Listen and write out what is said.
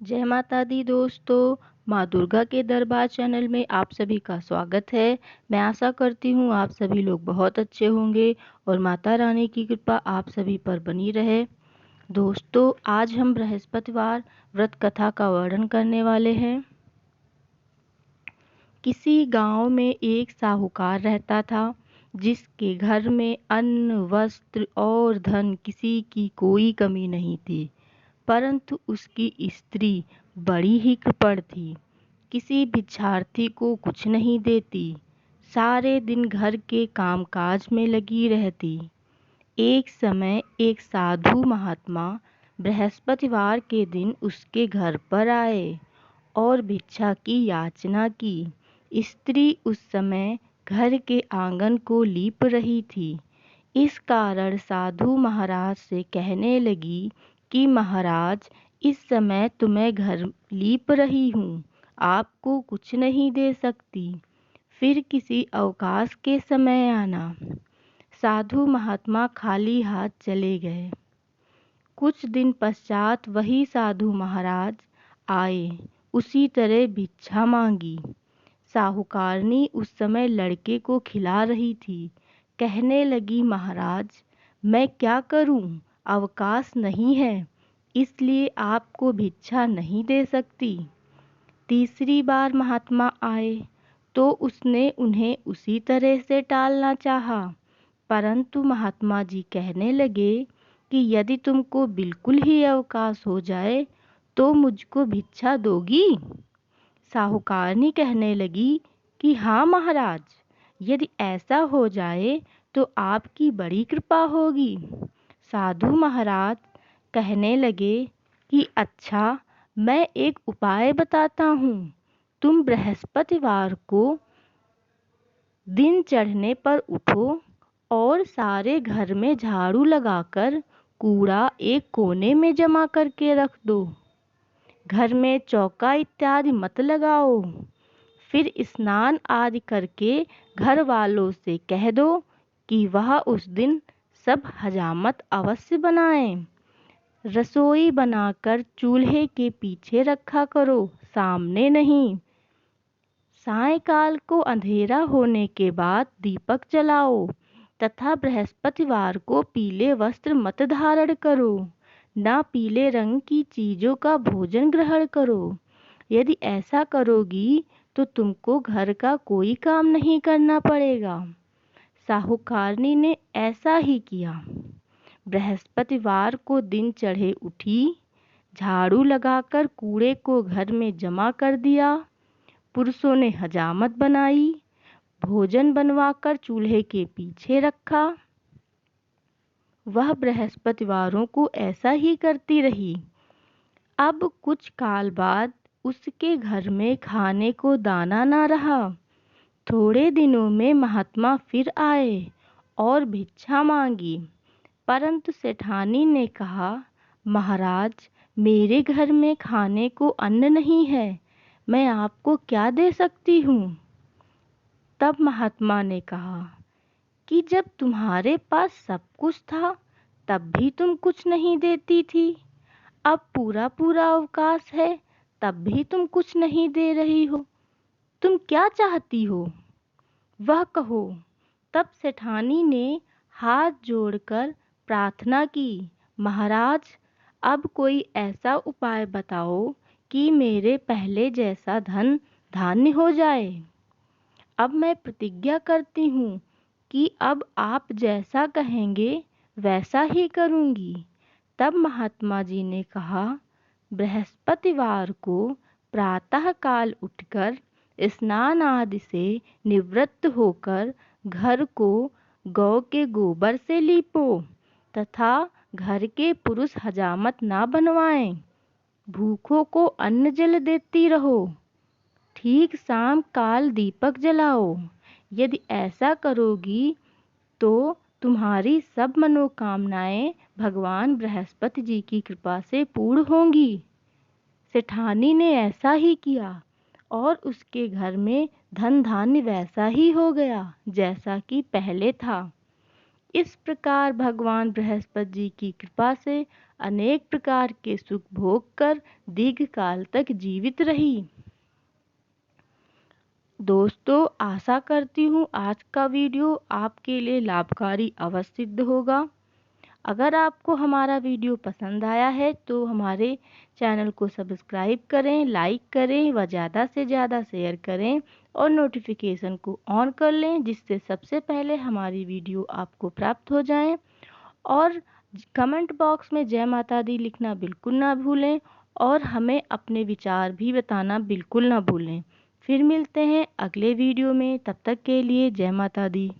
जय माता दी दोस्तों। माँ दुर्गा के दरबार चैनल में आप सभी का स्वागत है। मैं आशा करती हूँ आप सभी लोग बहुत अच्छे होंगे और माता रानी की कृपा आप सभी पर बनी रहे। दोस्तों, आज हम बृहस्पतिवार व्रत कथा का वर्णन करने वाले हैं। किसी गांव में एक साहूकार रहता था जिसके घर में अन्न, वस्त्र और धन किसी की कोई कमी नहीं थी। परंतु उसकी स्त्री बड़ी ही कृपण थी, किसी भिक्षार्थी को कुछ नहीं देती, सारे दिन घर के कामकाज में लगी रहती। एक समय एक साधु महात्मा बृहस्पतिवार के दिन उसके घर पर आए और भिक्षा की याचना की। स्त्री उस समय घर के आंगन को लीप रही थी। इस कारण साधु महाराज से कहने लगी कि महाराज, इस समय तुम्हें घर लीप रही हूँ, आपको कुछ नहीं दे सकती, फिर किसी अवकाश के समय आना। साधु महात्मा खाली हाथ चले गए। कुछ दिन पश्चात वही साधु महाराज आए, उसी तरह भिक्षा मांगी। साहूकारनी उस समय लड़के को खिला रही थी। कहने लगी, महाराज, मैं क्या करूं, अवकाश नहीं है, इसलिए आपको भिक्षा नहीं दे सकती। तीसरी बार महात्मा आए तो उसने उन्हें उसी तरह से टालना चाहा, परंतु महात्मा जी कहने लगे कि यदि तुमको बिल्कुल ही अवकाश हो जाए तो मुझको भिक्षा दोगी। साहूकारनी कहने लगी कि हाँ महाराज, यदि ऐसा हो जाए तो आपकी बड़ी कृपा होगी। साधु महाराज कहने लगे कि अच्छा, मैं एक उपाय बताता हूँ। तुम बृहस्पतिवार को दिन चढ़ने पर उठो और सारे घर में झाड़ू लगाकर कूड़ा एक कोने में जमा करके रख दो। घर में चौका इत्यादि मत लगाओ। फिर स्नान आदि करके घर वालों से कह दो कि वह उस दिन सब हजामत अवश्य बनाएं। रसोई बनाकर चूल्हे के पीछे रखा करो, सामने नहीं। सायंकाल को अंधेरा होने के बाद दीपक जलाओ तथा बृहस्पतिवार को पीले वस्त्र मत धारण करो, ना पीले रंग की चीज़ों का भोजन ग्रहण करो। यदि ऐसा करोगी तो तुमको घर का कोई काम नहीं करना पड़ेगा। साहूकारनी ने ऐसा ही किया। बृहस्पतिवार को दिन चढ़े उठी, झाड़ू लगाकर कूड़े को घर में जमा कर दिया। पुरुषों ने हजामत बनाई, भोजन बनवाकर चूल्हे के पीछे रखा। वह बृहस्पतिवारों को ऐसा ही करती रही। अब कुछ काल बाद उसके घर में खाने को दाना ना रहा। थोड़े दिनों में महात्मा फिर आए और भिक्षा मांगी, परंतु सेठानी ने कहा, महाराज, मेरे घर में खाने को अन्न नहीं है, मैं आपको क्या दे सकती हूँ। तब महात्मा ने कहा कि जब तुम्हारे पास सब कुछ था तब भी तुम कुछ नहीं देती थी, अब पूरा पूरा अवकाश है तब भी तुम कुछ नहीं दे रही हो, तुम क्या चाहती हो, वह कहो। तब सेठानी ने हाथ जोड़कर प्रार्थना की, महाराज, अब कोई ऐसा उपाय बताओ कि मेरे पहले जैसा धन धान्य हो जाए। अब मैं प्रतिज्ञा करती हूँ कि अब आप जैसा कहेंगे वैसा ही करूँगी। तब महात्मा जी ने कहा, बृहस्पतिवार को प्रातःकाल उठकर स्नान आदि से निवृत्त होकर घर को गौ के गोबर से लीपो तथा घर के पुरुष हजामत ना बनवाएं। भूखों को अन्न जल देती रहो। ठीक शाम काल दीपक जलाओ। यदि ऐसा करोगी तो तुम्हारी सब मनोकामनाएं भगवान बृहस्पति जी की कृपा से पूर्ण होंगी। सेठानी ने ऐसा ही किया और उसके घर में धन धान्य वैसा ही हो गया जैसा कि पहले था। इस प्रकार भगवान बृहस्पति जी की कृपा से अनेक प्रकार के सुख भोग कर दीर्घकाल तक जीवित रही। दोस्तों, आशा करती हूँ आज का वीडियो आपके लिए लाभकारी अवश्य सिद्ध होगा। अगर आपको हमारा वीडियो पसंद आया है तो हमारे चैनल को सब्सक्राइब करें, लाइक करें व ज़्यादा से ज़्यादा शेयर करें और नोटिफिकेशन को ऑन कर लें, जिससे सबसे पहले हमारी वीडियो आपको प्राप्त हो जाएं। और कमेंट बॉक्स में जय माता दी लिखना बिल्कुल ना भूलें और हमें अपने विचार भी बताना बिल्कुल ना भूलें। फिर मिलते हैं अगले वीडियो में, तब तक के लिए जय माता दी।